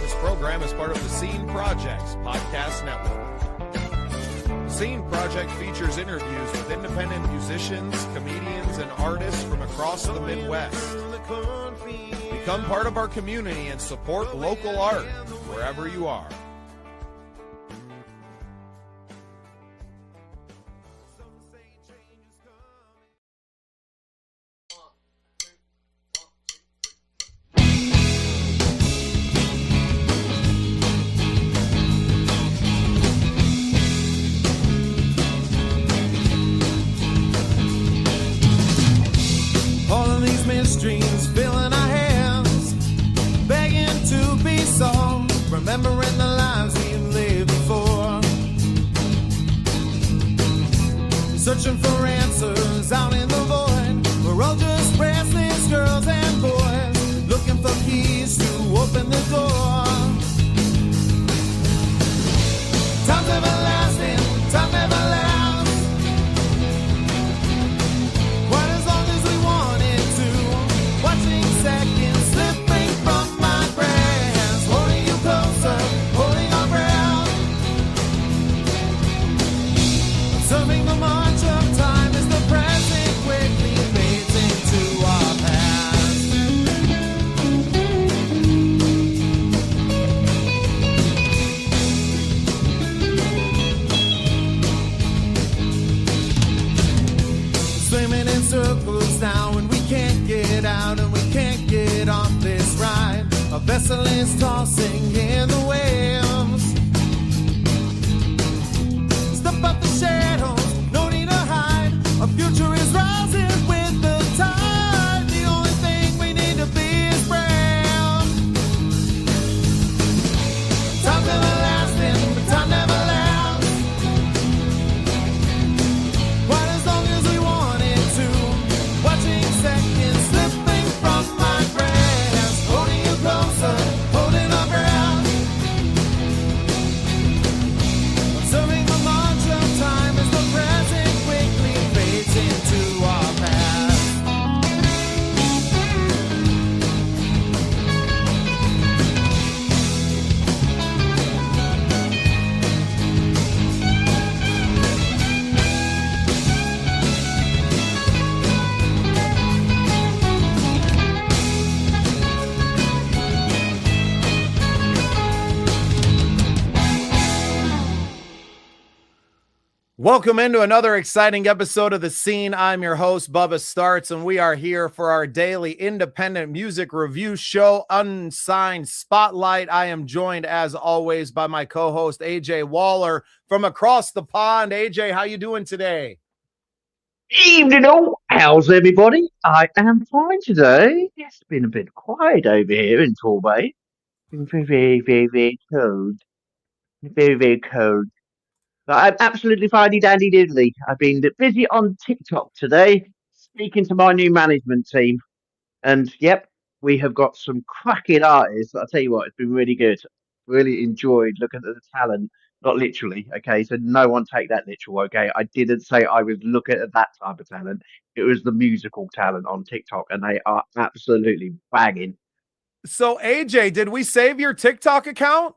This program is part of the Scene Project's podcast network. The Scene Project features interviews with independent musicians, comedians, and artists from across the Midwest. Become part of our community and support local art wherever you are. Dreams filling our hands, begging to be solved, remembering the lives we've lived before, searching for answers out in the void. We're all just restless girls and boys, looking for keys to open the door. Time's everlasting, time never lasts. Seconds slipping from my grasp, holding you closer, holding our breath. Observing the march of time as the present quickly fades into our past. Swimming in circles now and we can't get out and we can't get off this ride. A vessel is tossing in the waves. Step up the shadows, no need to hide. Our future is rising with the tide. The only thing we need to be is brave. Time's everlasting, but time never lasts. Quite as long as we want it to. Watching seconds slipping from my grasp, holding you closer, holding our breath. Observing the march of time as the present quickly fades into our past. Welcome into another exciting episode of The Scene. I'm your host, Bubba Startz, and we are here for our daily independent music review show, Unsigned Spotlight. I am joined, as always, by my co-host, AJ Waller, from across the pond. AJ, how you doing today? Evening all, how's everybody? I am fine today. It's been a bit quiet over here in Torbay. Been very cold. Very cold. But I'm absolutely finey dandy diddly. I've been busy on TikTok today, speaking to my new management team. And yep, we have got some cracking artists. I'll tell you what, it's been really good. Really enjoyed looking at the talent. Not literally, okay? So no one take that literal, okay? I didn't say I was looking at that type of talent. It was the musical talent on TikTok, and they are absolutely banging. So, AJ, did we save your TikTok account?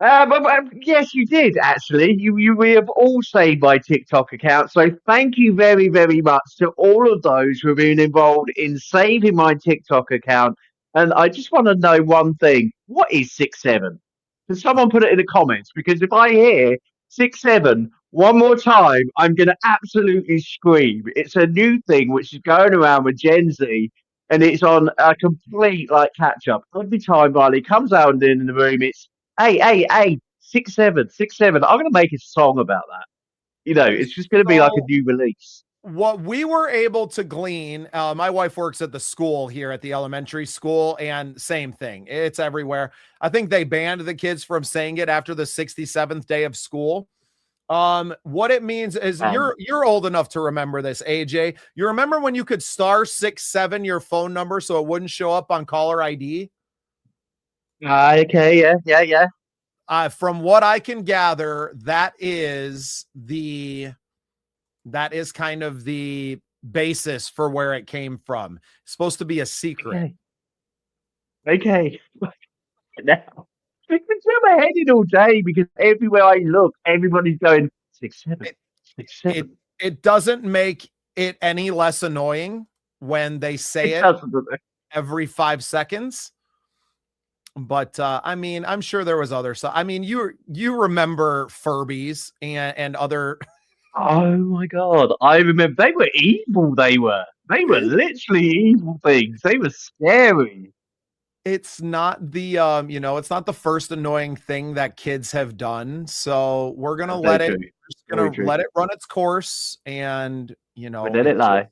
But yes, you did actually. We have all saved my TikTok account. So thank you very much to all of those who have been involved in saving my TikTok account. And I just want to know one thing: what is 6'7"? Can someone put it in the comments? Because if I hear 6'7" one more time, I'm going to absolutely scream. It's a new thing which is going around with Gen Z, and it's on a complete like catch up. Every time Riley comes out and in the room, it's hey, 6'7". I'm gonna make a song about that. You know, it's just gonna be like a new release. What we were able to glean, my wife works at the school here at the elementary school, and same thing. It's everywhere. I think they banned the kids from saying it after the 67th day of school. What it means is you're old enough to remember this, AJ. You remember when you could star 6'7" your phone number so it wouldn't show up on caller ID? Okay, yeah. From what I can gather, that is kind of the basis for where it came from. It's supposed to be a secret. Okay. Okay. Now, it's been through my head in all day because everywhere I look, everybody's going 6-7, It, 6-7. it doesn't make it any less annoying when they say It it doesn't. every 5 seconds. But I mean, I'm sure there was other stuff. I mean, you remember Furbies and other. Oh my God. I remember they were evil. They were literally evil things. They were scary. It's not the it's not the first annoying thing that kids have done. So we're gonna Very let it. true. We're just Very gonna true. let it run its course, and We let it it just lie.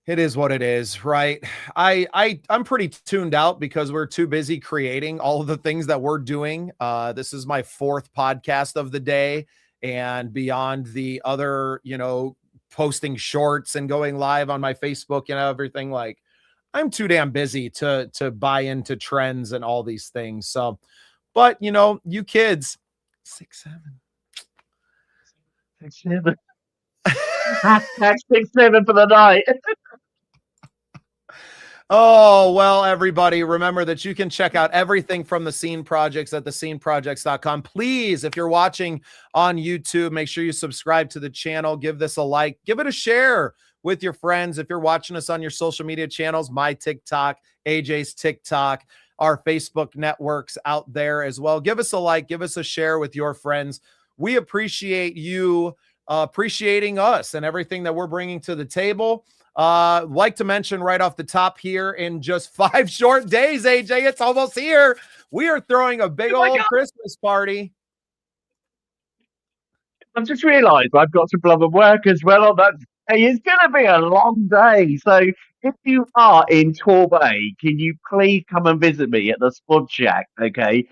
it is what it is, right? I'm pretty tuned out because we're too busy creating all of the things that we're doing. This is my fourth podcast of the day, and beyond the other, posting shorts and going live on my Facebook and everything, like I'm too damn busy to buy into trends and all these things. So, but you kids, 6'7". 6-7. Hashtag 6-7 for the night. Oh, well, everybody, remember that you can check out everything from the Scene Projects at thesceneprojects.com. Please, if you're watching on YouTube, make sure you subscribe to the channel, give this a like, give it a share with your friends. If you're watching us on your social media channels, my TikTok, AJ's TikTok, our Facebook networks out there as well, give us a like, give us a share with your friends. We appreciate you appreciating us and everything that we're bringing to the table. Like to mention right off the top here, in just 5 short days, AJ, it's almost here. We are throwing a big old Christmas party. I've just realised I've got to bloody work as well on that day. It's going to be a long day. So if you are in Torbay, can you please come and visit me at the Spud Shack? Okay.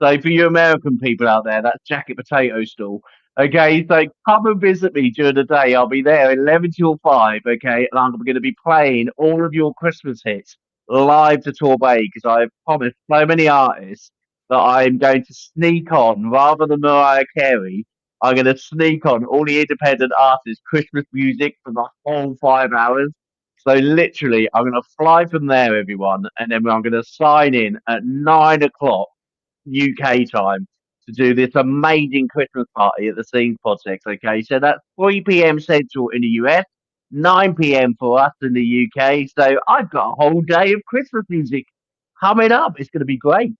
So for you American people out there, that's Jacket Potato Stall. Okay, so come and visit me during the day. I'll be there 11 till 5, okay? And I'm going to be playing all of your Christmas hits live to Torbay because I've promised so many artists that I'm going to sneak on rather than Mariah Carey. I'm going to sneak on all the independent artists' Christmas music for the whole 5 hours. So literally, I'm going to fly from there, everyone, and then I'm going to sign in at 9 o'clock UK time to do this amazing Christmas party at the Scene Project. Okay, so that's 3 p.m. Central in the US, 9 p.m. for us in the UK. So I've got a whole day of Christmas music coming up. It's going to be great.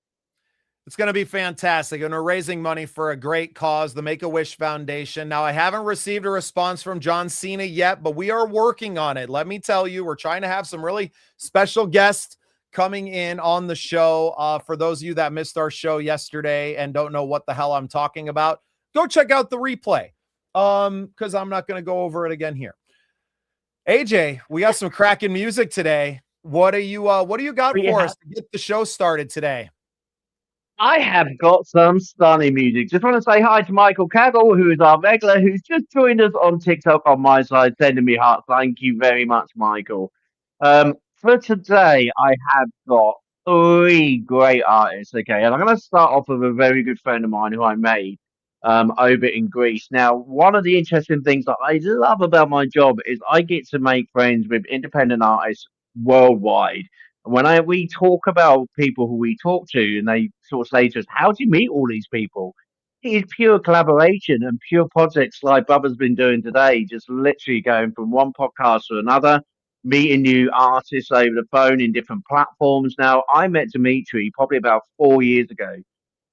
It's going to be fantastic. And we're raising money for a great cause, the Make-A-Wish Foundation. Now, I haven't received a response from John Cena yet, but we are working on it. Let me tell you, we're trying to have some really special guests coming in on the show. For those of you that missed our show yesterday and don't know what the hell I'm talking about, go check out the replay, because I'm not going to go over it again here. AJ, we got some cracking music today. What do you got for us to get the show started today? I have got some stunning music. Just want to say hi to Michael Caggle, who is our regular, who's just joined us on TikTok on my side, sending me hearts. Thank you very much, Michael. For today, I have got 3 great artists, okay? And I'm going to start off with a very good friend of mine who I made over in Greece. Now, one of the interesting things that I love about my job is I get to make friends with independent artists worldwide. When we talk about people who we talk to, and they sort of say to us, "How do you meet all these people?" It is pure collaboration and pure projects like Bubba's been doing today, just literally going from one podcast to another, meeting new artists over the phone in different platforms. Now, I met Dimitri probably about 4 years ago,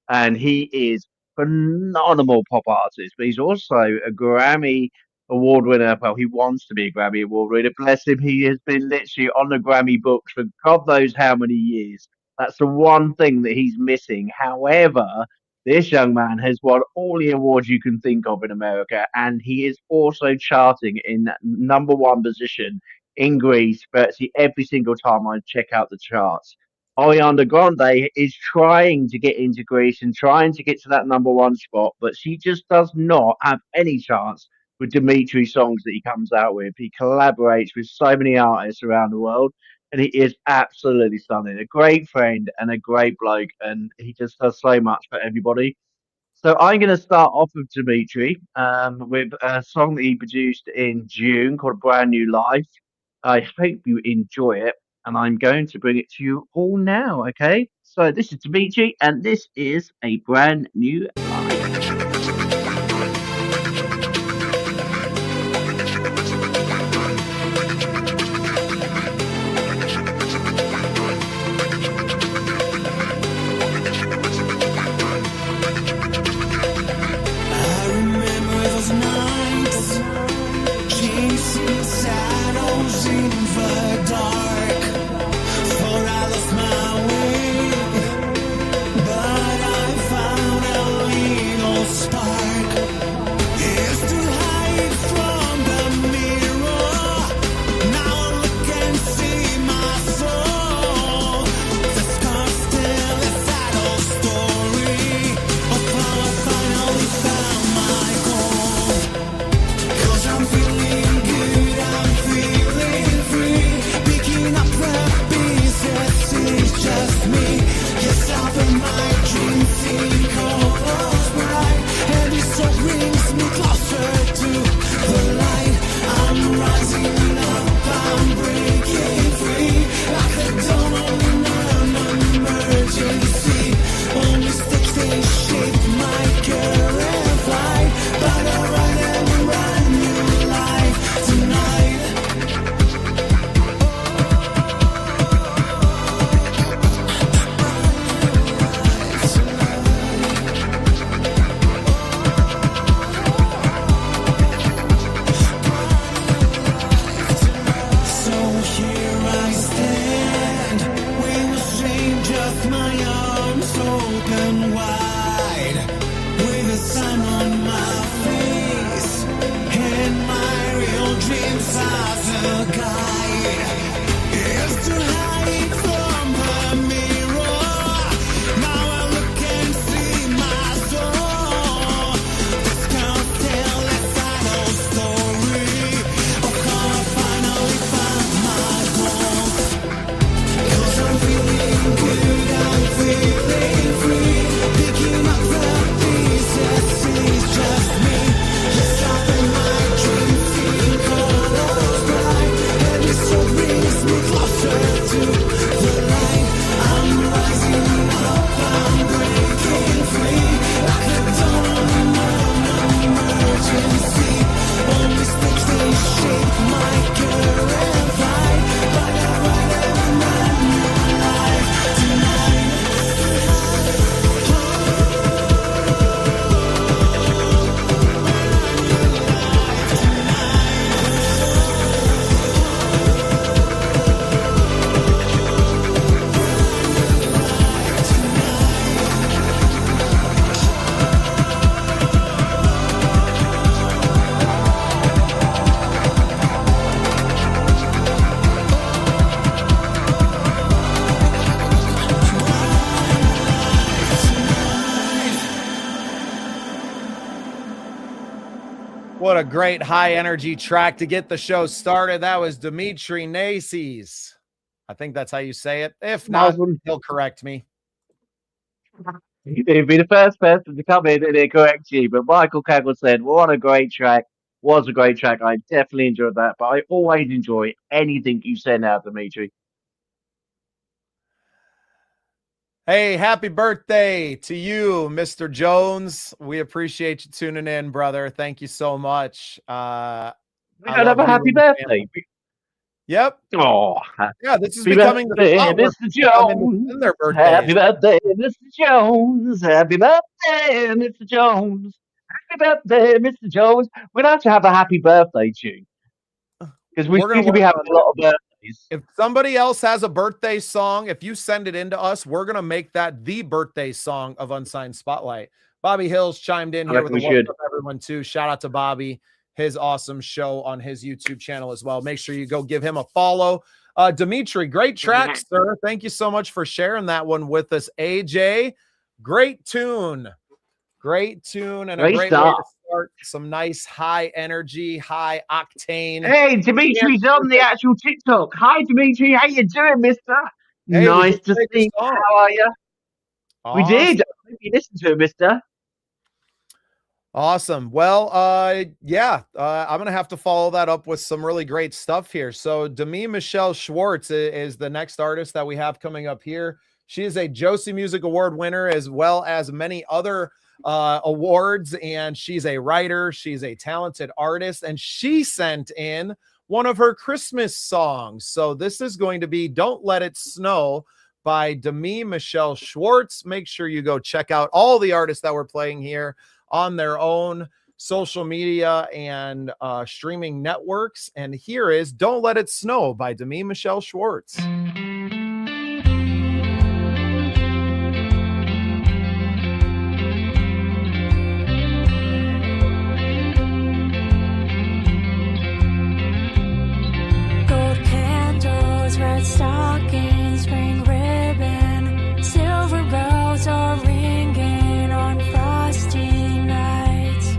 and he is phenomenal pop artist, but he's also a Grammy award winner. Well, he wants to be a Grammy award winner. Bless him, he has been literally on the Grammy books for God knows how many years. That's the one thing that he's missing. However, this young man has won all the awards you can think of in America, and he is also charting in number 1 position in Greece virtually every single time I check out the charts. Ariana Grande is trying to get into Greece and trying to get to that number 1 spot, but she just does not have any chance with Dimitri's songs that he comes out with. He collaborates with so many artists around the world, and he is absolutely stunning. A great friend and a great bloke, and he just does so much for everybody. So I'm going to start off with Dimitri with a song that he produced in June called Brand New Life. I hope you enjoy it, and I'm going to bring it to you all now, okay? So this is Dimitri, and this is A Brand New Life. I remember those nights, chasing shadows in the dark. Thought I lost my way, but I found a little spark. Used to hide from the mirror, now I look and see my soul. The scars tell a sad old story of how I finally found my goal. 'Cause I'm feeling good, I'm feeling free. Picking up the pieces, it's just me. Yes, I've been my dreams in colors bright, and it so brings me closer to the light. I'm rising up, I'm breaking free, like the dawn on an emergency. All mistakes they shape my current flight, but I ride and brand new life tonight. So here I stand, with strangers, my arms open wide, with the sun on my face, and my real dreams as a guide. Used to hide from the mirror, now I look and see my soul. The scars tell a sad old story of how I finally found my goal. 'Cause I'm feeling good, I'm feeling free. Picking up the pieces, it's just me. Yes, I've been my dreams in colors bright, and it so brings me closer to the light. I'm rising up, I'm breaking free, like a dawn in an emergency. All mistakes they shape my current flight, but I ride and brand new life tonight. What a great high energy track to get the show started. That was Dimitri Naces. I think that's how you say it. If not, Nice one. he'll correct me. He'd be the first person to come in and correct you. But Michael Cagle said, "What a great track! Was a great track. I definitely enjoyed that. But I always enjoy anything you send out, Dimitri." Hey, happy birthday to you, Mr. Jones. We appreciate you tuning in, brother. Thank you so much. We I don't love have a you happy and your birthday. family. Yep. Oh, Yeah, this is happy becoming the birthday, spot where Mr. people come in to Jones. send their Happy birthdays. birthday, Mr. Jones. Happy birthday, Mr. Jones. Happy birthday, Mr. Jones. We'd have to have a happy birthday tune because we We're gonna seem to be work having on a lot of birthdays. If somebody else has a birthday song, if you send it in to us, we're going to make that the birthday song of Unsigned Spotlight. Bobby Hills chimed in I here reckon with a we what's should. up, everyone, too. Shout out to Bobby, his awesome show on his YouTube channel as well. Make sure you go give him a follow. Dimitri, great track, sir. Thank you so much for sharing that one with us, AJ. Great tune. Great tune and a Great great way start. to start some nice high energy, high octane. Hey, Dimitri's on the actual TikTok. Hi, Dimitri. How you doing, mister? Hey, we Nice just to played your see you. song. How are you? We Awesome. did. I hope you listened to it, mister. Awesome. Well, yeah, I'm gonna have to follow that up with some really great stuff here. So, Demi Michelle Schwartz is the next artist that we have coming up here. She is a Josie Music Award winner, as well as many other awards, and she's a writer. She's a talented artist, and she sent in one of her Christmas songs. So, this is going to be "Don't Let It Snow" by Demi Michelle Schwartz. Make sure you go check out all the artists that we're playing here on their own social media and streaming networks. And here is "Don't Let It Snow" by Demi Michelle Schwartz. Gold candles, red stockings, green ribbon, silver bells are ringing on frosty nights.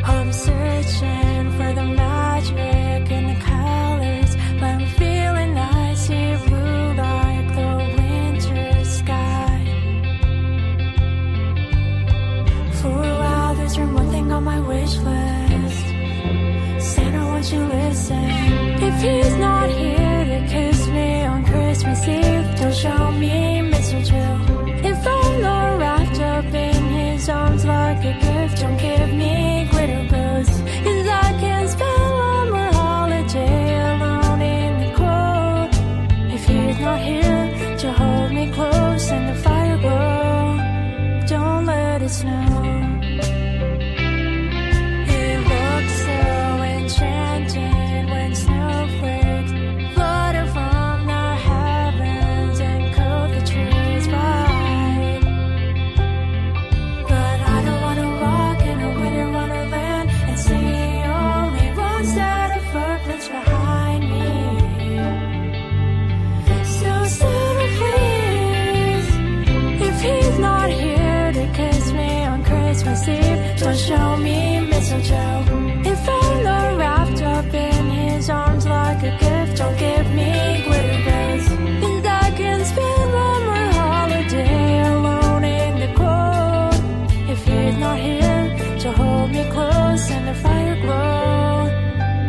I'm searching for the magic in the colors, but I'm feeling icy blue like the winter sky. For a while, there's room, one thing on my wish list. Santa, won't you listen? If he's not here to kiss me on Christmas Eve, don't show me mistletoe. If I'm not wrapped up in his arms like a gift, don't give me glitter bows. 'Cause I can't spend one more holiday alone in the cold. If he's not here to hold me close and the fire glow, don't let it snow. It looks so enchanting when snowflakes flutter from the heavens and coat the trees bright. But I don't want to walk in a winter wonderland and see only one set of footprints behind me. So Santa, please, if he's not here to kiss me on Christmas Eve, don't show me mistletoe. If I'm not wrapped up in his arms like a gift, don't give me glitter bows. 'Cause I can spend one more holiday alone in the cold. If he's not here to hold me close and the fire glow,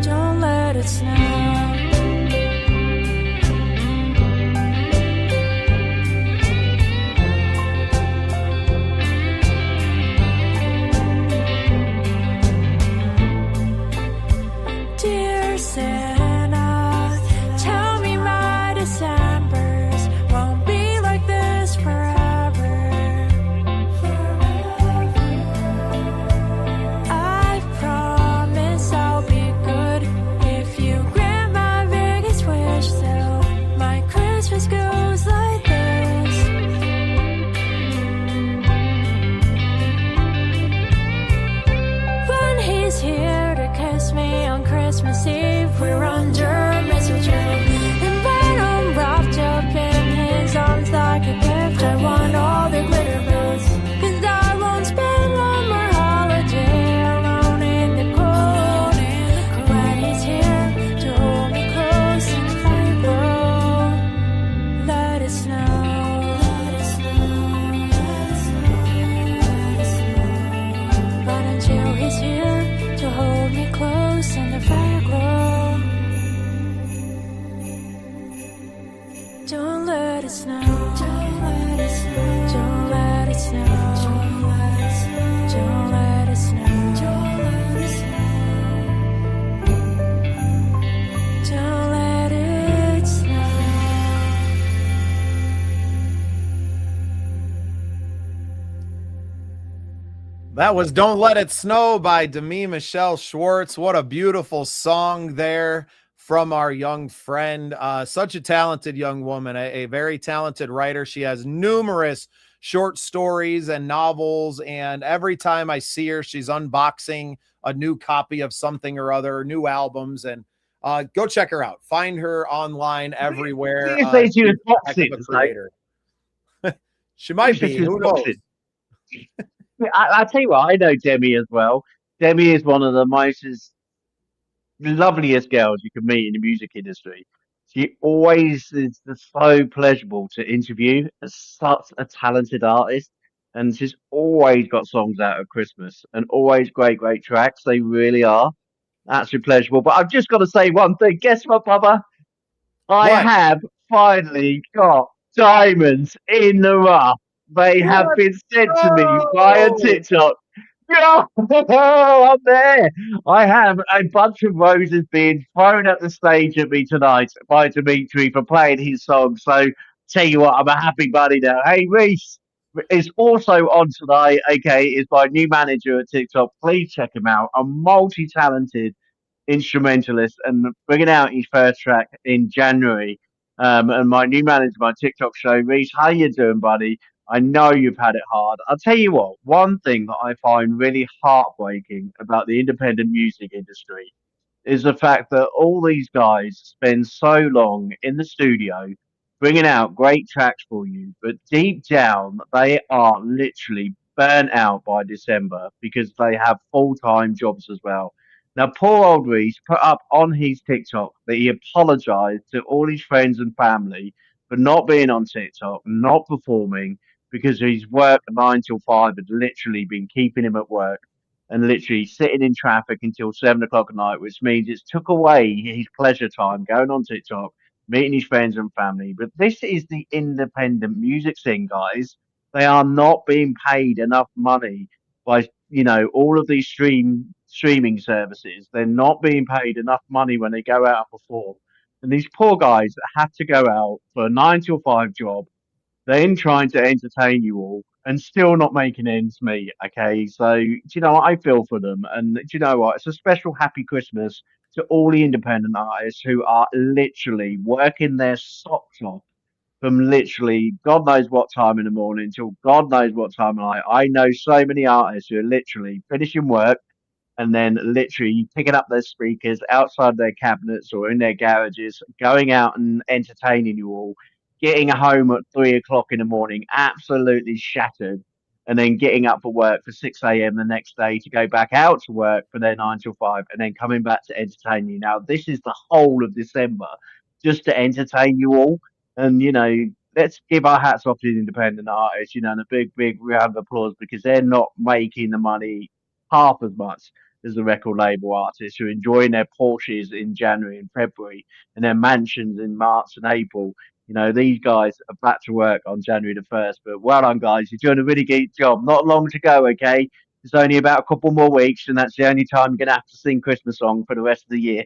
don't let it snow. Dear Santa, tell me my Decembers won't be like this forever. I promise I'll be good if you grant my biggest wish. So my Christmas goes like this. When he's here to kiss me on Christmas Eve, we're under mistletoe. And when I'm wrapped up in his arms like a gift, I want all the glitter bows. 'Cause I won't spend one more holiday alone in the cold. When he's here to hold me close and the fire glow, let it snow. Let it snow. Let it snow. Let it snow. But until he's here to hold me close and the fire glow, don't let it snow. Don't let it snow. Don't let it snow. Don't let it snow. Don't let it snow. Don't let it snow. Don't let it snow. That was "Don't Let It Snow" by Demi Michelle Schwartz. What a beautiful song there from our young friend. Such a talented young woman, a very talented writer. She has numerous short stories and novels, and every time I see her, she's unboxing a new copy of something or other, new albums, and go check her out. Find her online everywhere. You say she was Heck of a boxing, like, creator. She might you said be. she was Who knows? boxing. I'll tell you what, I know Demi as well. Demi is one of the most loveliest girls you can meet in the music industry. She always is so pleasurable to interview as such a talented artist. and she's always got songs out at Christmas and always great tracks. They really are. Absolutely pleasurable. But I've just got to say one thing. Guess what, Bubba? I What? have finally got diamonds in the rough. They have Let's been sent to me via go! TikTok. Yeah, I'm there. I have a bunch of roses being thrown at the stage at me tonight by Dimitri for playing his song. So, tell you what, I'm a happy buddy now. Hey, Reese is also on tonight. Okay, is my new manager at TikTok. Please check him out. A multi-talented instrumentalist and bringing out his first track in January. And my new manager, my TikTok show, Reese, how you doing, buddy? I know you've had it hard. I'll tell you what, one thing that I find really heartbreaking about the independent music industry is the fact that all these guys spend so long in the studio bringing out great tracks for you, but deep down they are literally burnt out by December because they have full-time jobs as well. Now, poor old Reese put up on his TikTok that he apologized to all his friends and family for not being on TikTok, not performing, because his work 9 till 5 had literally been keeping him at work and literally sitting in traffic until 7 o'clock at night, which means it's took away his pleasure time going on TikTok, meeting his friends and family. But this is the independent music scene, guys. They are not being paid enough money by all of these streaming services. They're not being paid enough money when they go out and perform. And these poor guys that have to go out for a 9 till 5 job, then trying to entertain you all and still not making ends meet. Okay, so do you know what? I feel for them, and do you know what? It's a special happy Christmas to all the independent artists who are literally working their socks off from literally God knows what time in the morning till God knows what time of night. I know so many artists who are literally finishing work and then literally picking up their speakers outside their cabinets or in their garages, going out and entertaining you all, getting home at 3 o'clock in the morning, absolutely shattered, and then getting up for work for 6 a.m. the next day to go back out to work for their 9 till 5, and then coming back to entertain you. Now, this is the whole of December just to entertain you all. And, let's give our hats off to the independent artists, and a big round of applause because they're not making the money half as much as the record label artists who are enjoying their Porsches in January and February and their mansions in March and April. These guys are back to work on January the 1st. But well done, guys. You're doing a really good job. Not long to go, okay? It's only about a couple more weeks, and that's the only time you're going to have to sing Christmas song for the rest of the year.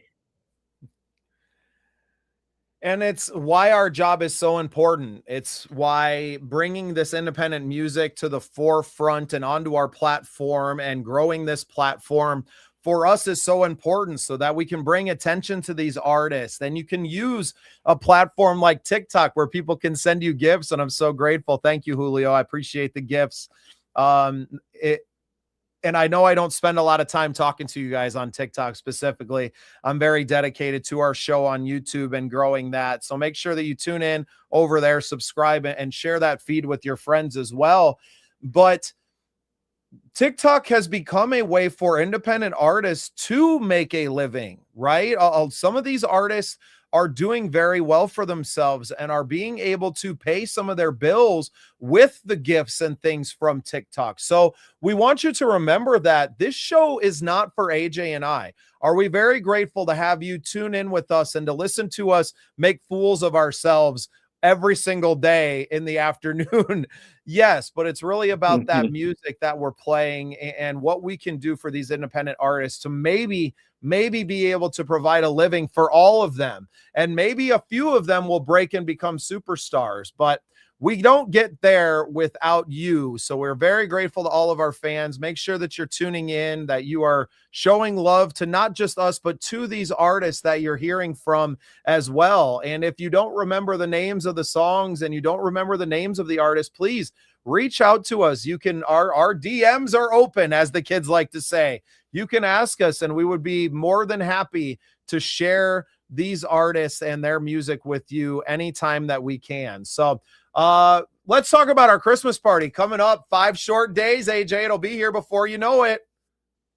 And it's why our job is so important. It's why bringing this independent music to the forefront and onto our platform and growing this platform for us is so important so that we can bring attention to these artists. And you can use a platform like TikTok where people can send you gifts. And I'm so grateful. Thank you, Julio. I appreciate the gifts. And I know I don't spend a lot of time talking to you guys on TikTok specifically. I'm very dedicated to our show on YouTube and growing that. So make sure that you tune in over there, subscribe, and share that feed with your friends as well. But TikTok has become a way for independent artists to make a living, right? Some of these artists are doing very well for themselves and are being able to pay some of their bills with the gifts and things from TikTok. So we want you to remember that this show is not for AJ and I. Are we very grateful to have you tune in with us and to listen to us make fools of ourselves every single day in the afternoon? Yes, but it's really about that music that we're playing and what we can do for these independent artists to maybe be able to provide a living for all of them. And maybe a few of them will break and become superstars, but we don't get there without you. So we're very grateful to all of our fans. Make sure that you're tuning in, that you are showing love to not just us, but to these artists that you're hearing from as well. And if you don't remember the names of the songs and you don't remember the names of the artists, please reach out to us. You can, our DMs are open, as the kids like to say. You can ask us and we would be more than happy to share these artists and their music with you anytime that we can. So let's talk about our Christmas party coming up. 5 short days, AJ. It'll be here before you know it.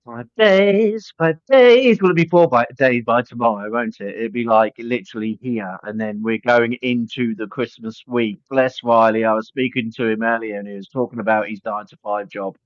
5 days, 5 days. Will it be 4 days by tomorrow, won't it? It'd be like literally here, and then we're going into the Christmas week. Bless Riley. I was speaking to him earlier, and he was talking about his 9 to 5 job.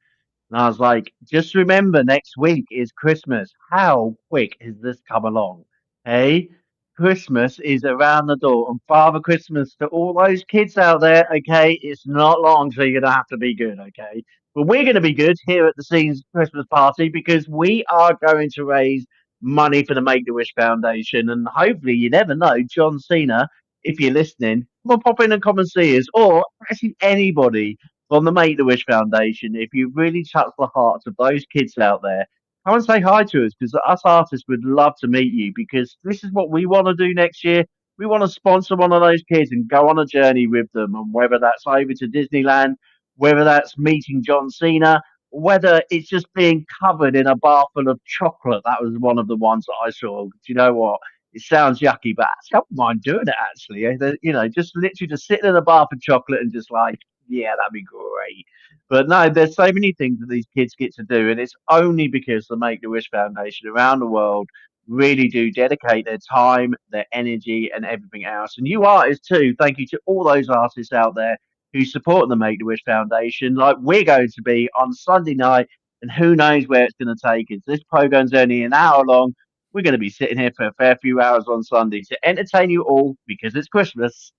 And I was like, just remember next week is Christmas. How quick has this come along? Hey, Christmas is around the door. And Father Christmas to all those kids out there, okay, it's not long, so you're going to have to be good, okay? But we're going to be good here at the Scenes Christmas party because we are going to raise money for the Make a Wish Foundation. And hopefully, you never know, John Cena, if you're listening, will pop in and come and see us, or actually anybody from the Make a Wish Foundation. If you really touch the hearts of those kids out there, come and say hi to us because us artists would love to meet you because this is what we want to do next year. We want to sponsor one of those kids and go on a journey with them. And whether that's over to Disneyland, whether that's meeting John Cena, whether it's just being covered in a bar full of chocolate. That was one of the ones that I saw. Do you know what? It sounds yucky, but I don't mind doing it actually. You know, just literally just sitting in a bar for chocolate and just like, yeah, that'd be great. But no, there's so many things that these kids get to do, and it's only because the Make a Wish Foundation around the world really do dedicate their time, their energy, and everything else. And you artists too, thank you to all those artists out there who support the Make a Wish Foundation, like we're going to be on Sunday night, and who knows where it's going to take us. This program's only an hour long. We're going to be sitting here for a fair few hours on Sunday to entertain you all because it's Christmas.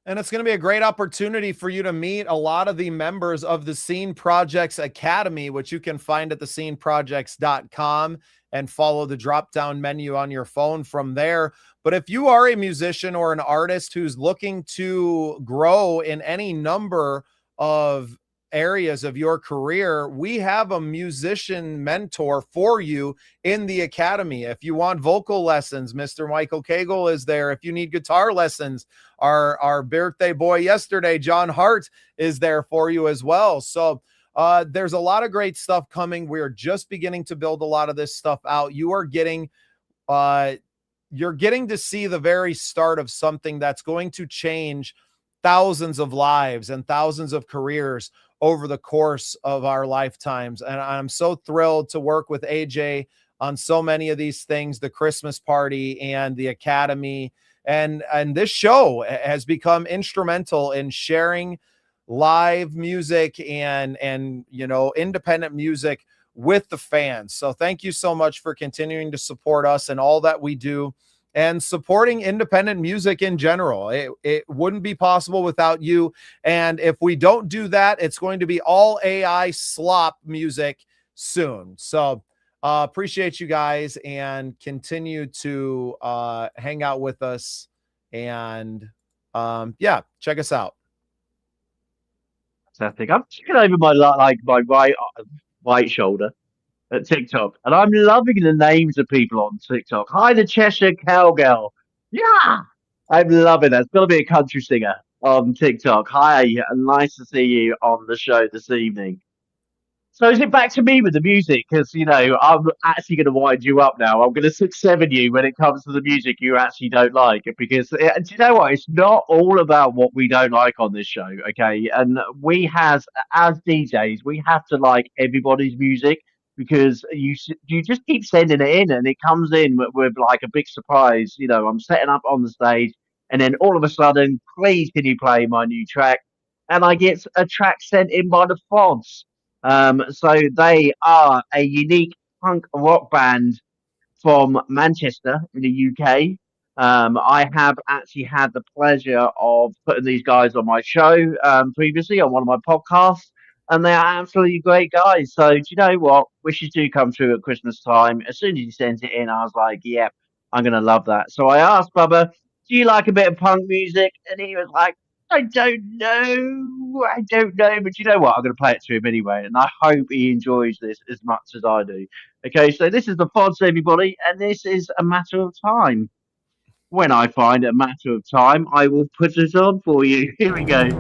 And it's going to be a great opportunity for you to meet a lot of the members of the Scene Projects Academy, which you can find at thesceneprojects.com and follow the drop-down menu on your phone from there. But if you are a musician or an artist who's looking to grow in any number of areas of your career, we have a musician mentor for you in the academy. If you want vocal lessons, Mr. Michael Cagle is there. If you need guitar lessons, our birthday boy yesterday, John Hart, is there for you as well. So there's a lot of great stuff coming. We're just beginning to build a lot of this stuff out. You're getting to see the very start of something that's going to change thousands of lives and thousands of careers over the course of our lifetimes. And I'm so thrilled to work with AJ on so many of these things, the Christmas party and the academy. And this show has become instrumental in sharing live music and you know, independent music with the fans. So thank you so much for continuing to support us and all that we do and supporting independent music in general. It wouldn't be possible without you. And if we don't do that, it's going to be all AI slop music soon. So appreciate you guys and continue to hang out with us. And yeah, check us out. Fantastic. I'm checking over my right shoulder at TikTok, and I'm loving the names of people on TikTok. Hi, the Cheshire Cowgirl. Yeah, I'm loving that. It's got to be a country singer on TikTok. Hi, nice to see you on the show this evening. So is it back to me with the music? Because, you know, I'm actually going to wind you up now. I'm going to 6-7 you when it comes to the music you actually don't like. Because, do you know what? It's not all about what we don't like on this show, okay? And we as DJs, we have to like everybody's music because you just keep sending it in and it comes in with like a big surprise. You know, I'm setting up on the stage and then all of a sudden, please can you play my new track? And I get a track sent in by the Fods. So they are a unique punk rock band from Manchester in the UK. I have actually had the pleasure of putting these guys on my show previously on one of my podcasts, and they are absolutely great guys. So do you know what? Wishes do come true at Christmas time. As soon as he sent it in, I was like, yeah, I'm going to love that. So I asked Bubba, do you like a bit of punk music? And he was like, I don't know, but you know what? I'm going to play it to him anyway, and I hope he enjoys this as much as I do. Okay, so this is the Fods, everybody, and this is A Matter of Time. When I find A Matter of Time, I will put it on for you. Here we go.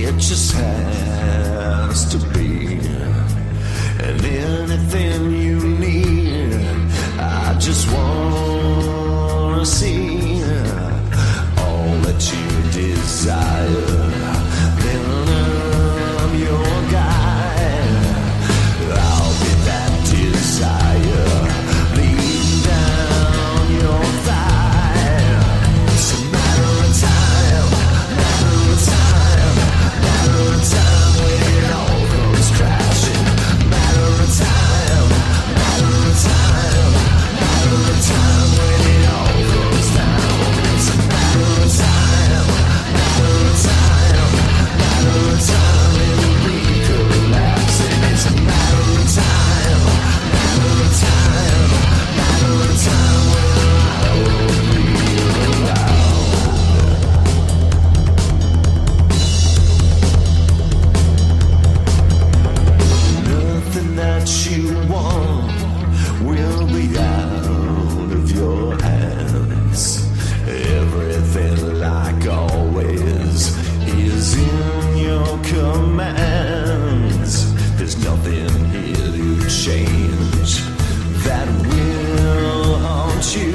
It just has to be. And anything you need, I just wanna see all that you desire. Then I'm your guide. I'll be that desire. Lead down your thigh. It's a matter of time, matter of time, matter of time when it all comes crashing. Matter of time, matter of time, matter of time when it all goes down. It's a matter of time, matter of time, matter of time when we collapse. And it's a matter of time, matter of time, matter of time when I will be around. Nothing that you want will be out of your hands. Everything, like always, is in your commands. There's nothing here to change that will haunt you.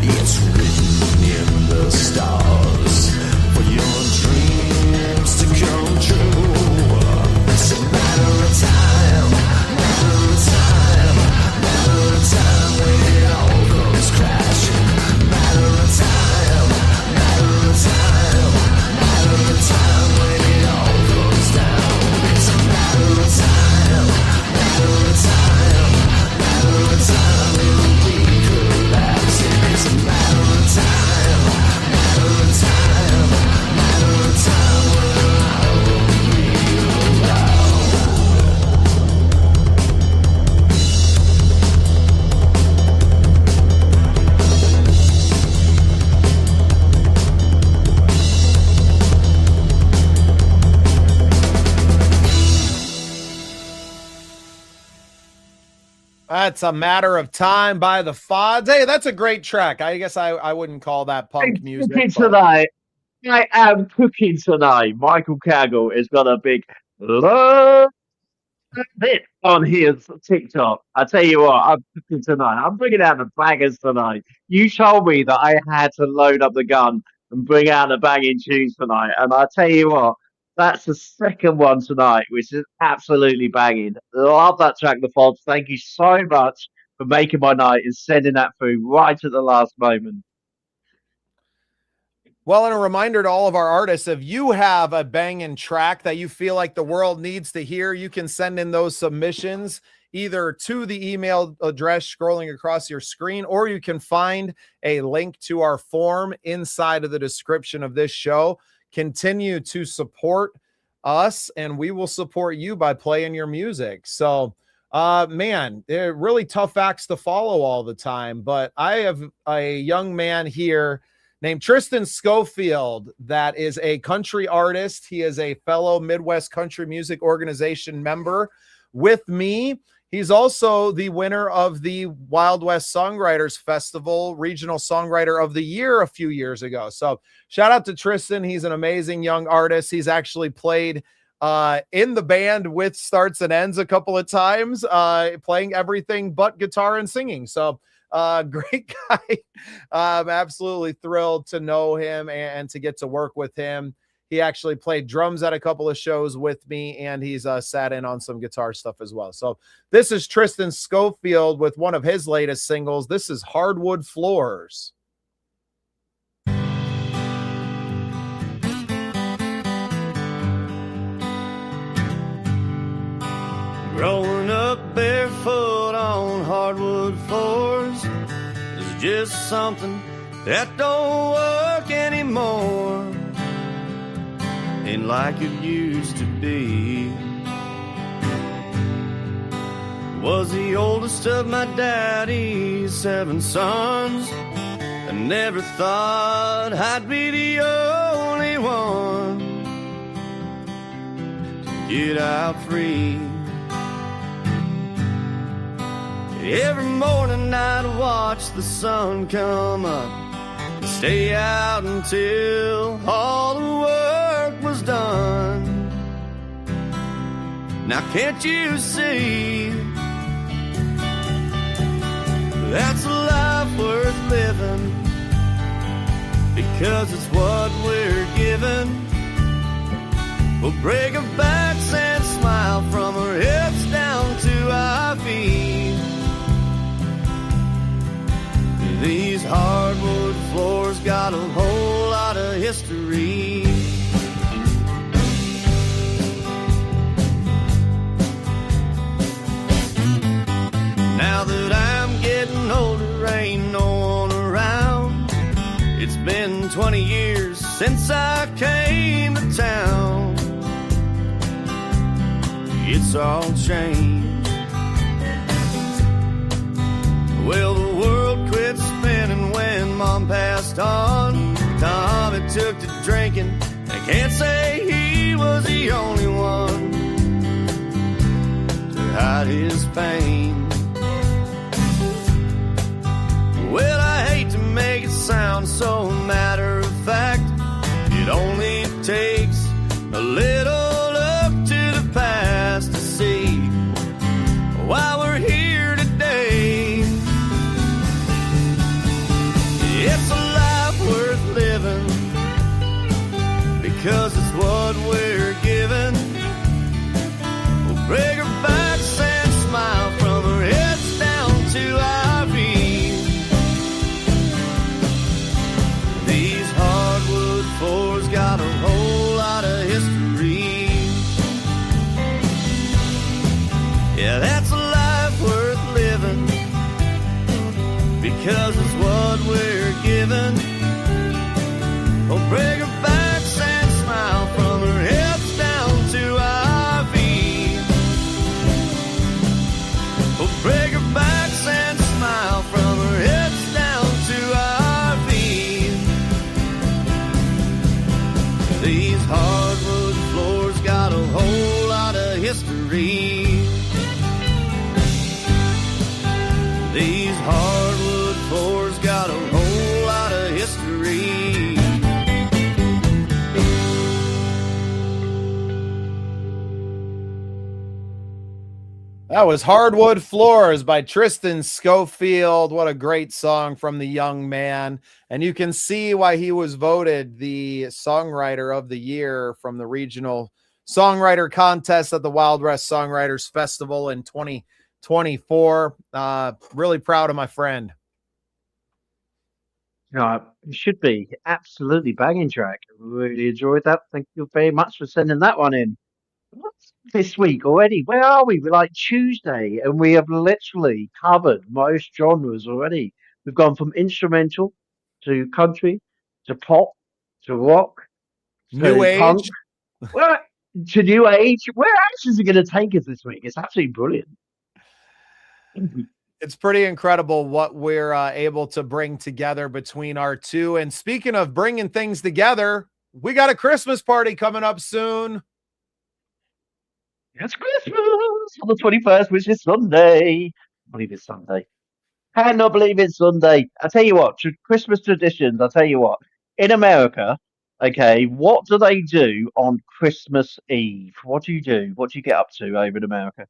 It's written in the stars for your dreams to come true. It's a matter of time, matter of time, matter of time when it all comes crashing. Matter of time, matter of time, matter of time when it all goes down. It's a matter of time, matter of time, matter of time when we collapse. It's a matter of time, matter of time, matter of time when I will be around. That's a matter of time by the Fods. Hey, that's a great track. I guess I wouldn't call that punk music. Cooking but- tonight. I am cooking tonight. Michael Kaggle has got a big love hit on his TikTok. I tell you what, I'm cooking tonight. I'm bringing out the bangers tonight. You told me that I had to load up the gun and bring out the banging tunes tonight, and I tell you what, that's the second one tonight, which is absolutely banging. Love that track, The Fods. Thank you so much for making my night and sending that through right at the last moment. Well, and a reminder to all of our artists, if you have a banging track that you feel like the world needs to hear, you can send in those submissions either to the email address scrolling across your screen, or you can find a link to our form inside of the description of this show. Continue to support us, and we will support you by playing your music. So, man, they're really tough acts to follow all the time, but I have a young man here named Tristan Schofield that is a country artist. He is a fellow Midwest Country Music Organization member with me. He's also the winner of the Wild West Songwriters Festival Regional Songwriter of the Year a few years ago. So shout out to Tristan. He's an amazing young artist. He's actually played in the band with Starts and Ends a couple of times, playing everything but guitar and singing. So great guy. I'm absolutely thrilled to know him and to get to work with him. He actually played drums at a couple of shows with me, and he's sat in on some guitar stuff as well. So this is Tristan Schofield with one of his latest singles. This is Hardwood Floors. Growing up barefoot on hardwood floors is just something that don't work anymore. Ain't like it used to be. Was the oldest of my daddy's 7 sons. I never thought I'd be the only one to get out free. Every morning I'd watch the sun come up and stay out until all the work was done. Now can't you see that's a life worth living, because it's what we're given. We'll break our backs and smile from our hips down to our feet. These hardwood floors got a whole lot of history. Now that I'm getting older, ain't no one around. It's been 20 years since I came to town. It's all changed. Well, the world quit spinning when Mom passed on. Tommy took to drinking. I can't say he was the only one to hide his pain. Well, I hate to make it sound so matter of fact. It only takes a little look to the past to see why we're here today. It's a life worth living, because it's what we're given. We'll break our backs and smile from our heads down to our feet. These hardwood floors got a whole lot of history. Yeah, that's a life worth living, because it's what we're given. We'll break our backs and smile from our hips down to our feet. We'll break our backs and smile from our hips down to our feet. These hardwood floors got a whole lot of history. These hardwood floors got a whole lot of history. That was Hardwood Floors by Tristan Schofield. What a great song from the young man. And you can see why he was voted the Songwriter of the Year from the Regional Songwriter Contest at the Wild West Songwriters Festival in 2024. Really proud of my friend. No, it should be absolutely banging track. Really enjoyed that. Thank you very much for sending that one in. What's this week already? Where are we? We're like Tuesday, and we have literally covered most genres already. We've gone from instrumental to country to pop to rock New to punk. Age. Well, to new age. Where else is it going to take us this week? It's absolutely brilliant. It's pretty incredible what we're able to bring together between our two. And speaking of bringing things together, we got a Christmas party coming up soon. It's Christmas on the 21st, which is Sunday. I believe it's Sunday. Cannot believe it's Sunday. I tell you what, Christmas traditions. I tell you what, in America, okay, what do they do on Christmas Eve? What do you do? What do you get up to over in America?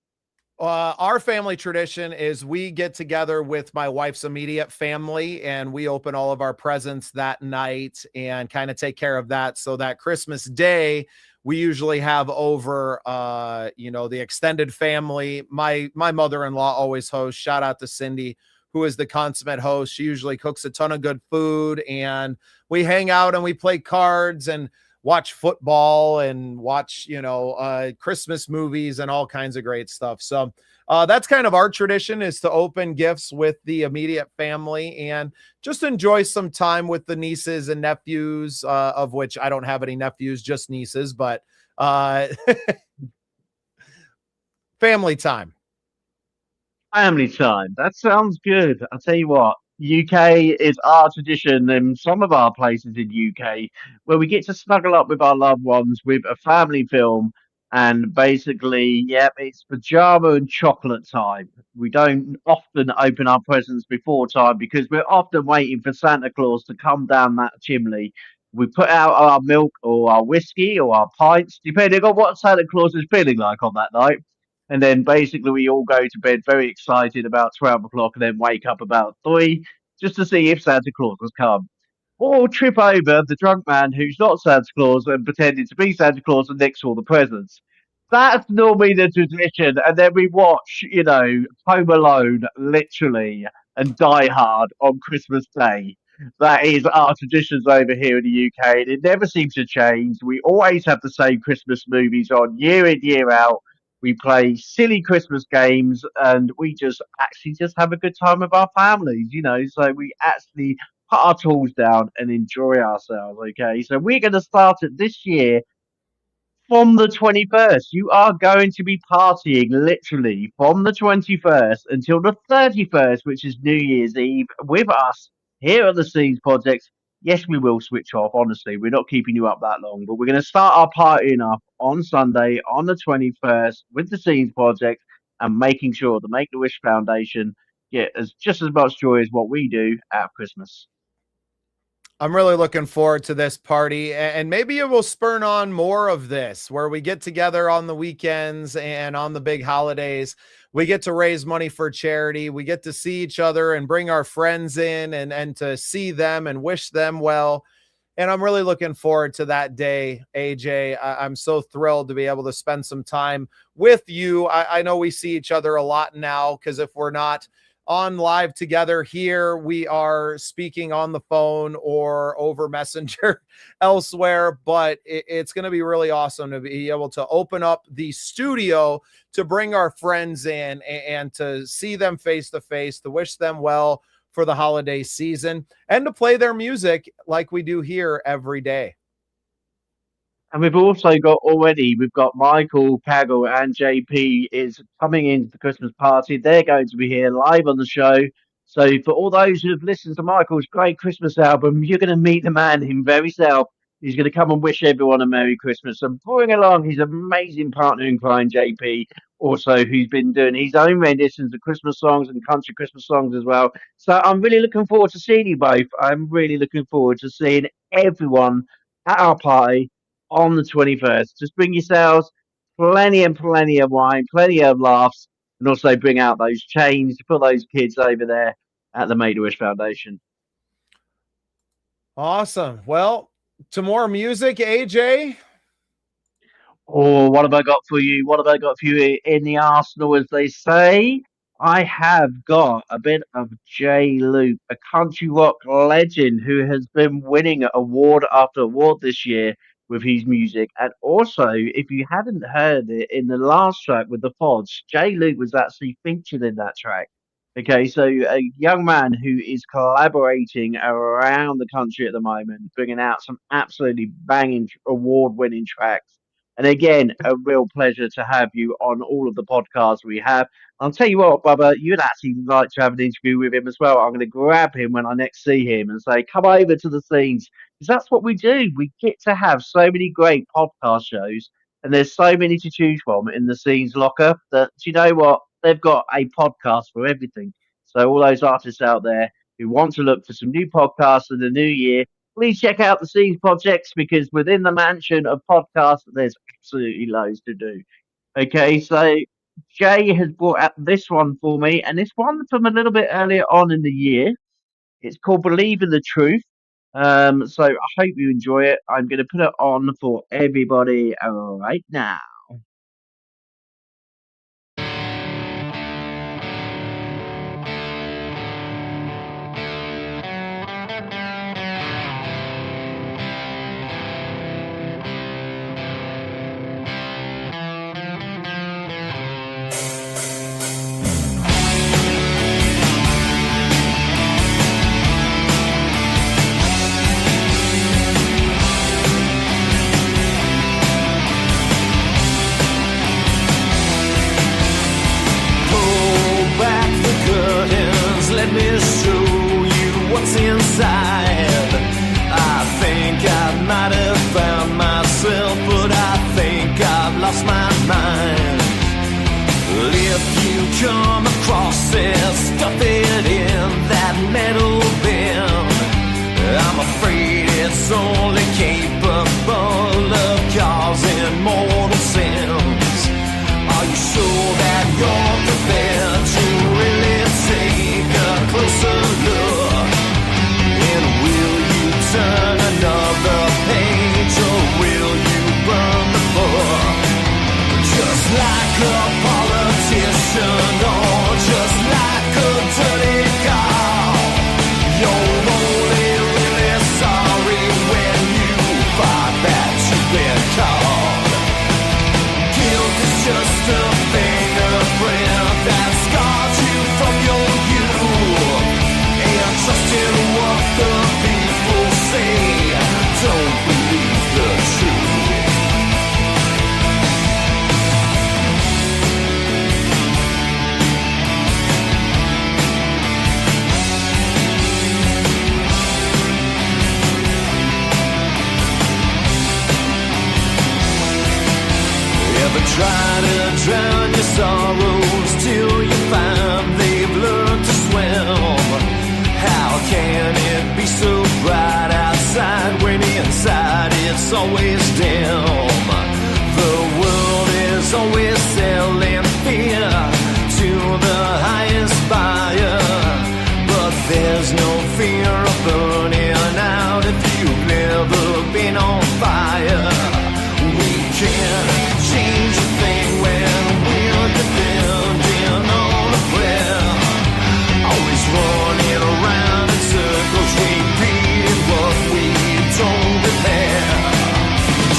Our family tradition is we get together with my wife's immediate family and we open all of our presents that night and kind of take care of that. So that Christmas Day, we usually have over, the extended family. My mother-in-law always hosts. Shout out to Cindy, who is the consummate host. She usually cooks a ton of good food and we hang out and we play cards and watch football and watch, Christmas movies and all kinds of great stuff. So that's kind of our tradition, is to open gifts with the immediate family and just enjoy some time with the nieces and nephews, of which I don't have any nephews, just nieces, but family time. Family time. That sounds good. I'll tell you what, UK is our tradition in some of our places in UK where we get to snuggle up with our loved ones with a family film. And basically, yep, it's pajama and chocolate time. We don't often open our presents before time because we're often waiting for Santa Claus to come down that chimney We put out our milk or our whiskey or our pints, depending on what Santa Claus is feeling like on that night. And then basically we all go to bed very excited about 12 o'clock and then wake up about 3 just to see if Santa Claus has come. Or trip over the drunk man who's not Santa Claus and pretending to be Santa Claus and nicks all the presents. That's normally the tradition. And then we watch, Home Alone, literally, and Die Hard on Christmas Day. That is our traditions over here in the UK. And it never seems to change. We always have the same Christmas movies on year in, year out. We play silly Christmas games and we just actually just have a good time with our families. So we actually put our tools down and enjoy ourselves. Okay, so we're going to start it this year from the 21st. You are going to be partying literally from the 21st until the 31st, which is New Year's Eve, with us here at the Scenes Project. Yes, we will switch off. Honestly, we're not keeping you up that long, but we're going to start our partying up on Sunday on the 21st with the Scenes Project and making sure the Make the Wish Foundation get just as much joy as what we do at Christmas. I'm really looking forward to this party, and maybe it will spurn on more of this where we get together on the weekends and on the big holidays. We get to raise money for charity. We get to see each other and bring our friends in and to see them and wish them well. And I'm really looking forward to that day, AJ. I'm so thrilled to be able to spend some time with you. I know we see each other a lot now because if we're not on live together here, we are speaking on the phone or over Messenger elsewhere, but it's going to be really awesome to be able to open up the studio to bring our friends in and to see them face to face, to wish them well for the holiday season and to play their music like we do here every day. And we've got Michael, Kaggle, and JP is coming into the Christmas party. They're going to be here live on the show. So for all those who have listened to Michael's great Christmas album, you're going to meet the man himself. He's going to come and wish everyone a Merry Christmas and bring along his amazing partner in crime, JP, also who's been doing his own renditions of Christmas songs and country Christmas songs as well. So I'm really looking forward to seeing you both. I'm really looking forward to seeing everyone at our party on the 21st. Just bring yourselves plenty and plenty of wine, plenty of laughs, and also bring out those chains for those kids over there at the Make-A-Wish Foundation. Awesome. Well, to more music, AJ. Oh, what have I got for you? What have I got for you in the arsenal, as they say? I have got a bit of J. Luke, a country rock legend who has been winning award after award this year with his music. And also, if you hadn't heard it in the last track with the Pods, J. Luke was actually featured in that track. Okay, so a young man who is collaborating around the country at the moment, bringing out some absolutely banging award-winning tracks. And again, a real pleasure to have you on all of the podcasts we have. I'll tell you what, Bubba, you'd actually like to have an interview with him as well. I'm going to grab him when I next see him and say, come over to the Scenes. Because that's what we do. We get to have so many great podcast shows, and there's so many to choose from in the Scenes locker that, you know what, they've got a podcast for everything. So all those artists out there who want to look for some new podcasts in the new year, please check out the Scenes Projects, because within the mansion of podcasts, there's absolutely loads to do. Okay, so Jay has brought out this one for me, and this one from a little bit earlier on in the year. It's called Believe in the Truth. So I hope you enjoy it. I'm going to put it on for everybody right now. Let me show you what's inside. I think I might have found myself, but I think I've lost my mind. If you come across it, stuff it in that metal bin. I'm afraid that's only capable of causing mortal sins. Are you sure that you're prepared to really take a closer look? And will you turn another page, or will you burn the book? Just like a politician, or just like a dirty cow, you're only really sorry when you find that you've been caught. Guilt is just a fingerprint that scarred you from your youth. And trust in what the people say, don't believe the truth. Ever try to drown your sorrows till you find they've learned to swim? How can it be so bright outside when inside it's always dim? The world is always selling fear to the highest buyer, but there's no fear of burning out if you've never been on fire. We can't change a thing when we're depending on a prayer. Always running around in circles, repeating what we don't repair.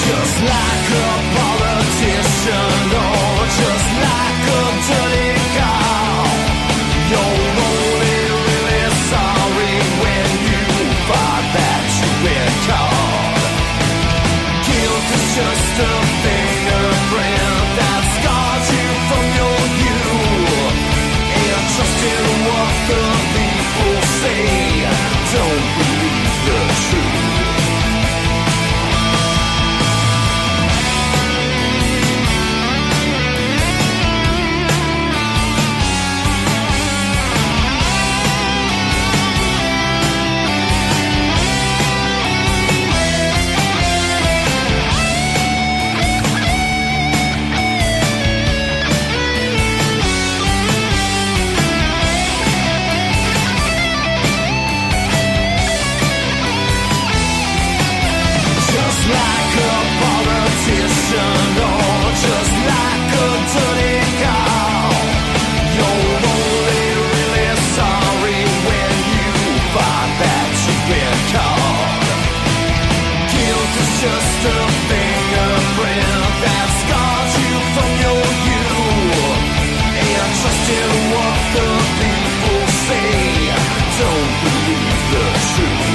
Just like a politician, or just like a dirty cow, you're only really sorry when you find that you've been caught. Guilt is just a fingerprint that scars you from your youth. And trust in what the people say, don't believe the truth. Just like a politician, or just like a dirty cow, you're only really sorry when you find that you've been caught. Guilt is just a fingerprint that scars you from your youth. And trust in what the people say, don't believe the truth.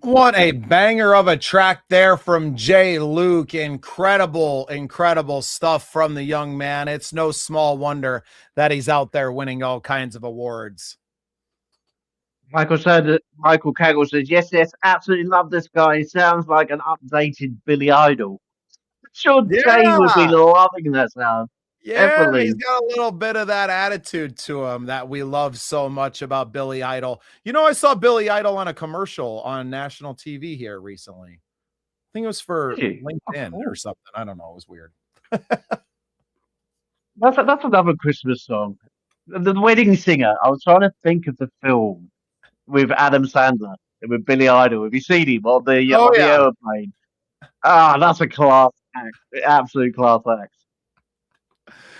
What a banger of a track there from Jay Luke. Incredible, incredible stuff from the young man. It's no small wonder that he's out there winning all kinds of awards. Michael Kaggle says, yes, absolutely love this guy. He sounds like an updated Billy Idol. Sure, Jay would be Yeah. loving that sound. Yeah, Definitely. he's got a little bit of that attitude to him that we love so much about Billy Idol. You know, I saw Billy Idol on a commercial on national TV here recently. I think it was for Did you? LinkedIn Oh, or something. I don't know. It was weird. that's another Christmas song. The Wedding Singer. I was trying to think of the film with Adam Sandler and with Billy Idol. Have you seen him on Oh, the yeah. aeroplane? Ah, that's a class act. Absolute class act.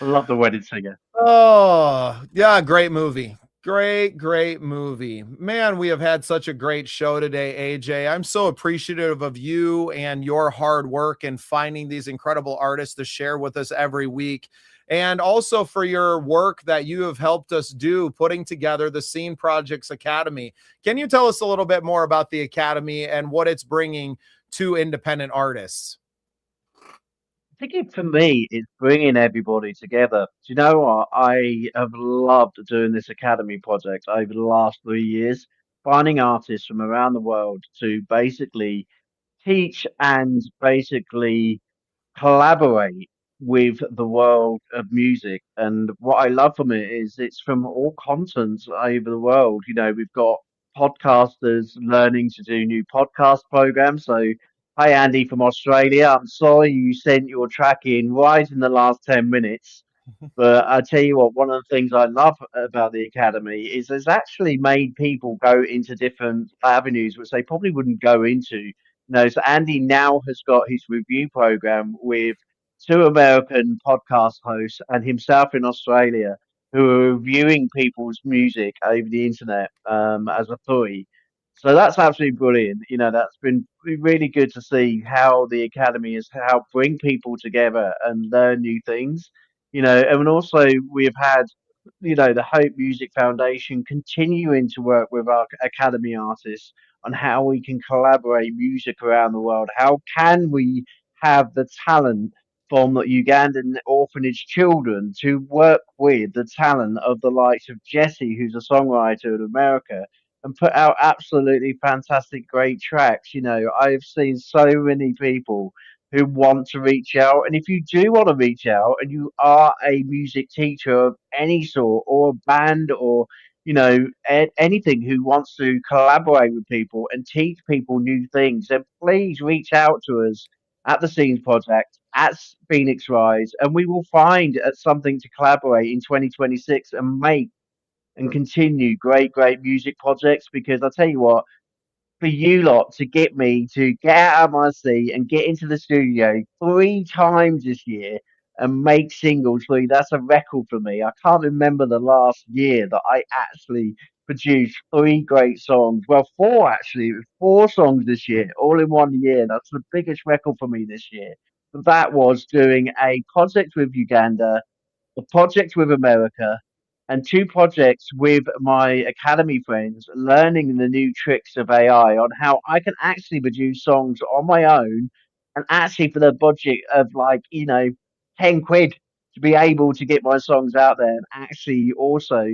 I love The Wedding Singer. Oh, yeah. Great movie. Great movie. Man, we have had such a great show today, AJ. I'm so appreciative of you and your hard work and finding these incredible artists to share with us every week. And also for your work that you have helped us do, putting together the Scene Projects Academy. Can you tell us a little bit more about the Academy and what it's bringing to independent artists? I think for me, it's bringing everybody together. Do you know what? I have loved doing this academy project over the last 3 years, finding artists from around the world to basically teach and basically collaborate with the world of music. And what I love from it is it's from all continents over the world. You know, we've got podcasters learning to do new podcast programs. So, hi, Andy from Australia. I'm sorry you sent your track in right in the last 10 minutes. But I tell you what, one of the things I love about the Academy is it's actually made people go into different avenues which they probably wouldn't go into. So Andy now has got his review program with two American podcast hosts and himself in Australia who are reviewing people's music over the internet as a toy. So that's absolutely brilliant. That's been really good to see how the Academy has helped bring people together and learn new things. And also we have had, the Hope Music Foundation continuing to work with our Academy artists on how we can collaborate music around the world. How can we have the talent from the Ugandan orphanage children to work with the talent of the likes of Jesse, who's a songwriter in America, and put out absolutely fantastic, great tracks. I've seen so many people who want to reach out. And if you do want to reach out and you are a music teacher of any sort or a band or anything who wants to collaborate with people and teach people new things, then please reach out to us at the Scenes Project at Phoenix Rise, and we will find something to collaborate in 2026 and make and continue great, great music projects. Because I tell you what, for you lot to get me to get out of my seat and get into the studio 3 times this year and make singles for you, that's a record for me. I can't remember the last year that I actually produced 3 great songs. Well, four actually, 4 songs this year, all in one year. That's the biggest record for me this year. But that was doing a project with Uganda, a project with America, and 2 projects with my academy friends, learning the new tricks of AI on how I can actually produce songs on my own and actually for the budget of like, 10 quid to be able to get my songs out there and actually also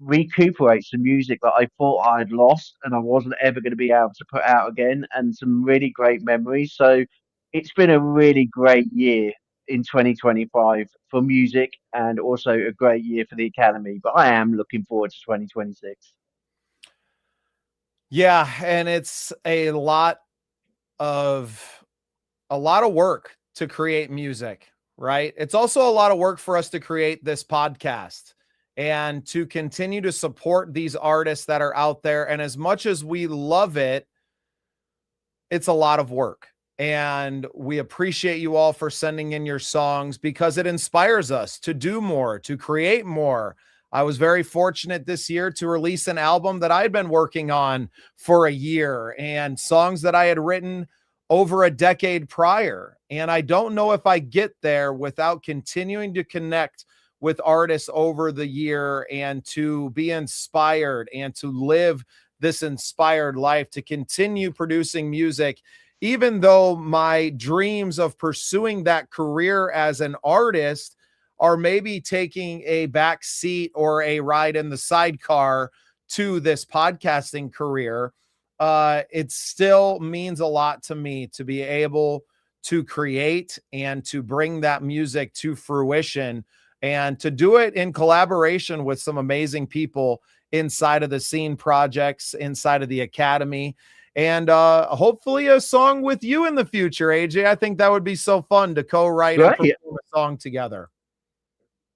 recuperate some music that I thought I'd lost and I wasn't ever going to be able to put out again, and some really great memories. So it's been a really great year in 2025 for music and also a great year for the Academy. But I am looking forward to 2026. Yeah, and it's of a lot of work to create music, right? It's also a lot of work for us to create this podcast and to continue to support these artists that are out there. And as much as we love it, it's a lot of work. And we appreciate you all for sending in your songs because it inspires us to do more, to create more. I was very fortunate this year to release an album that I had been working on for a year and songs that I had written over a decade prior. And I don't know if I get there without continuing to connect with artists over the year and to be inspired and to live this inspired life, to continue producing music, even though my dreams of pursuing that career as an artist are maybe taking a back seat or a ride in the sidecar to this podcasting career. It still means a lot to me to be able to create and to bring that music to fruition and to do it in collaboration with some amazing people inside of the Scene projects, inside of the Academy, and hopefully a song with you in the future, AJ. I think that would be so fun to co-write and perform a song together.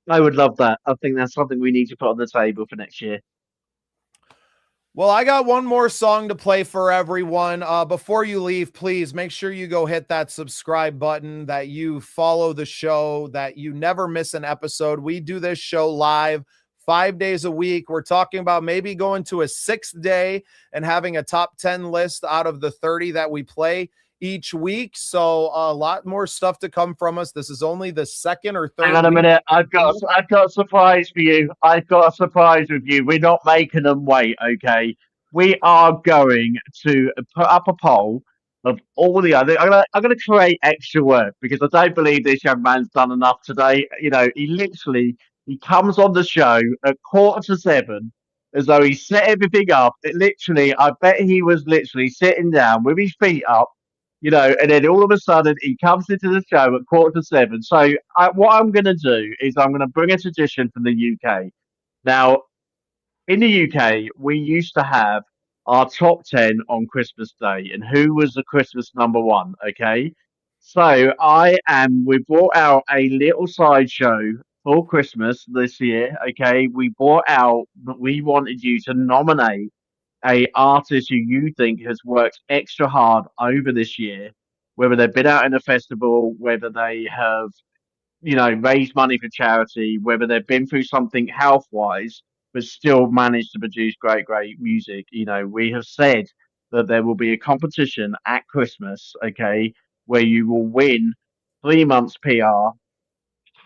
I would love that. I think that's something we need to put on the table for next year. Well, I got one more song to play for everyone. Before you leave, please make sure you go hit that subscribe button, that you follow the show, that you never miss an episode. We do this show live 5 days a week. We're talking about maybe going to a 6th day and having a top 10 list out of the 30 that we play each week. So a lot more stuff to come from us. This is only the 2nd or 3rd. Hang on a minute. I've got a surprise for you. I've got a surprise with you. We're not making them wait, okay? We are going to put up a poll of all the other. I'm gonna create extra work because I don't believe this young man's done enough today. He comes on the show at 6:45 as though he set everything up. I bet he was literally sitting down with his feet up, you know, and then all of a sudden he comes into the show at 6:45. So what I'm going to do is I'm going to bring a tradition from the UK. Now, in the UK, we used to have our top 10 on Christmas Day and who was the Christmas number one. Okay. So we brought out a little sideshow for Christmas this year. Okay. We brought out, we wanted you to nominate a artist who you think has worked extra hard over this year, whether they've been out in a festival, whether they have, you know, raised money for charity, whether they've been through something health wise, but still managed to produce great music. You know, we have said that there will be a competition at Christmas, okay, where you will win 3 months PR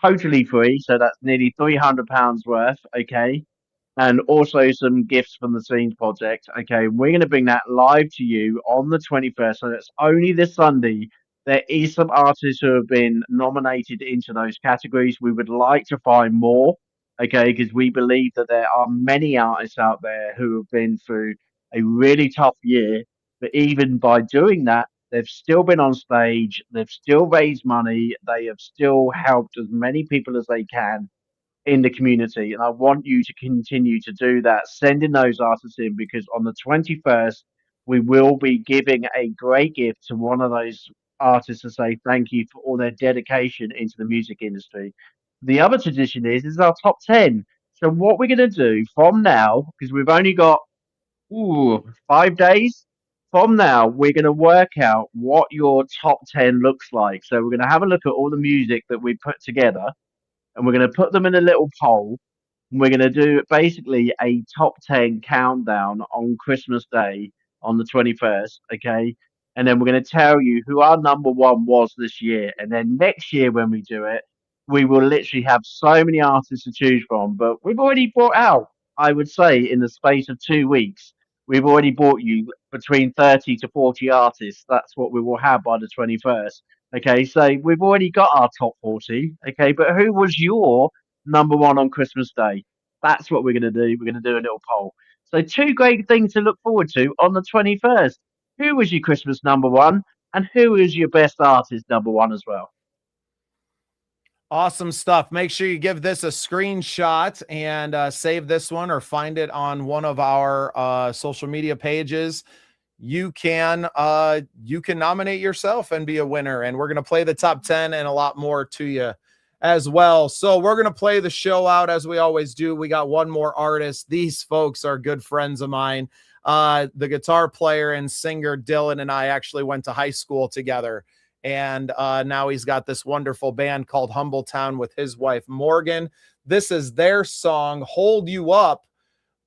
totally free. So that's nearly £300 worth, okay, and also some gifts from the Scenes Project. Okay, we're going to bring that live to you on the 21st. So that's only this Sunday. There is some artists who have been nominated into those categories. We would like to find more, okay, because we believe that there are many artists out there who have been through a really tough year. But even by doing that, they've still been on stage, they've still raised money, they have still helped as many people as they can in the community. And I want you to continue to do that, sending those artists in, because on the 21st, we will be giving a great gift to one of those artists to say thank you for all their dedication into the music industry. The other tradition is our top 10. So what we're going to do from now, because we've only got 5 days from now, we're going to work out what your top 10 looks like. So we're going to have a look at all the music that we put together and we're going to put them in a little poll. And we're going to do basically a top 10 countdown on Christmas Day on the 21st. Okay. And then we're going to tell you who our number one was this year. And then next year, when we do it, we will literally have so many artists to choose from. But we've already brought out, I would say, in the space of 2 weeks, we've already brought you between 30 to 40 artists. That's what we will have by the 21st. Okay, so we've already got our top 40. Okay, but who was your number one on Christmas Day? That's what we're going to do. We're going to do a little poll. So, two great things to look forward to on the 21st. Who was your Christmas number one? And who is your best artist number one as well? Awesome stuff. Make sure you give this a screenshot and save this one or find it on one of our social media pages. You can nominate yourself and be a winner. And we're going to play the top 10 and a lot more to you as well. So we're going to play the show out as we always do. We got one more artist. These folks are good friends of mine. The guitar player and singer Dylan and I actually went to high school together. And now he's got this wonderful band called Humbletown with his wife, Morgan. This is their song, Hold You Up,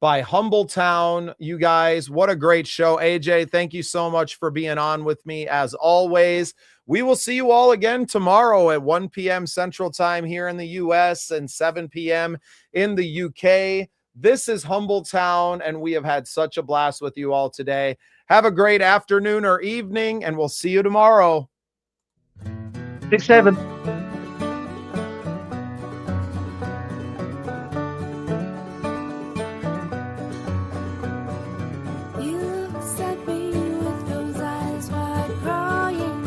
by Humbletown. You guys, what a great show. AJ, thank you so much for being on with me as always. We will see you all again tomorrow at 1 p.m. Central Time here in the U.S. and 7 p.m. in the U.K. This is Humbletown, and we have had such a blast with you all today. Have a great afternoon or evening, and we'll see you tomorrow. 6-7. You looked at me with those eyes wide crying.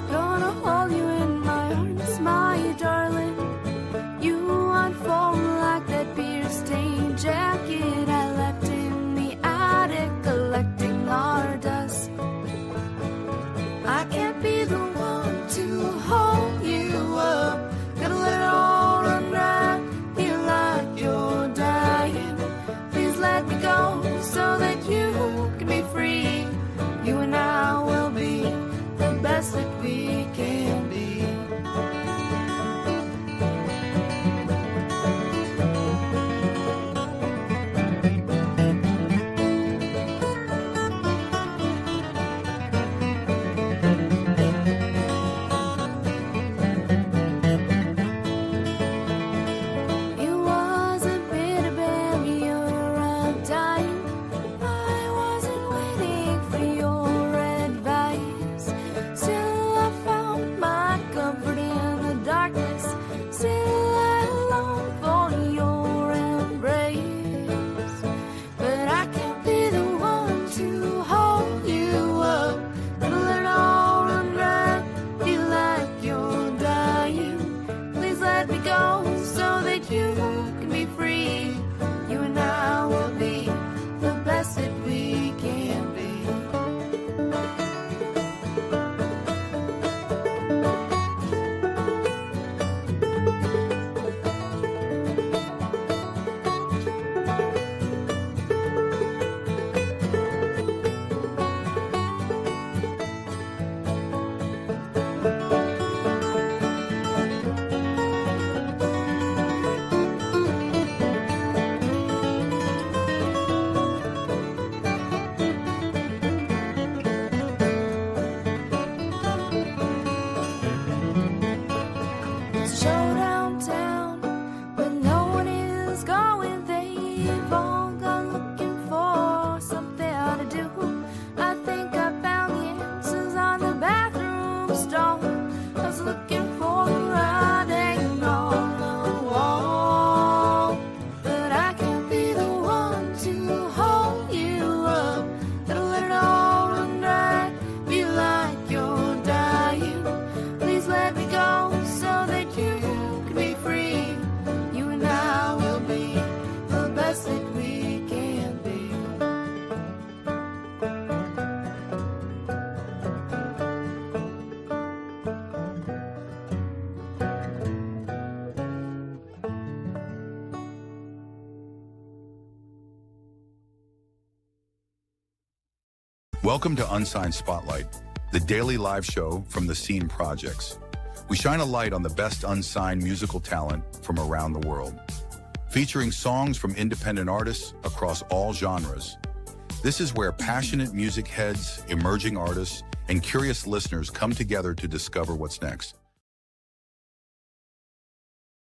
Gonna hold you in my arms, my darling. You unfold like that beer-stained jacket I left in the attic, collecting our dust. I can't be the one to hold you we've all gone looking for something to do. I think I found the answers on the bathroom stall. I was looking for writing on the wall, but I can't be the one to hold you up. Gotta let it all run dry, feel like you're dying. Please let me go so that you can be free. You and I will be the best that we can be. Welcome to Unsigned Spotlight, the daily live show from the Scene Projects. We shine a light on the best unsigned musical talent from around the world, featuring songs from independent artists across all genres. This is where passionate music heads, emerging artists, and curious listeners come together to discover what's next.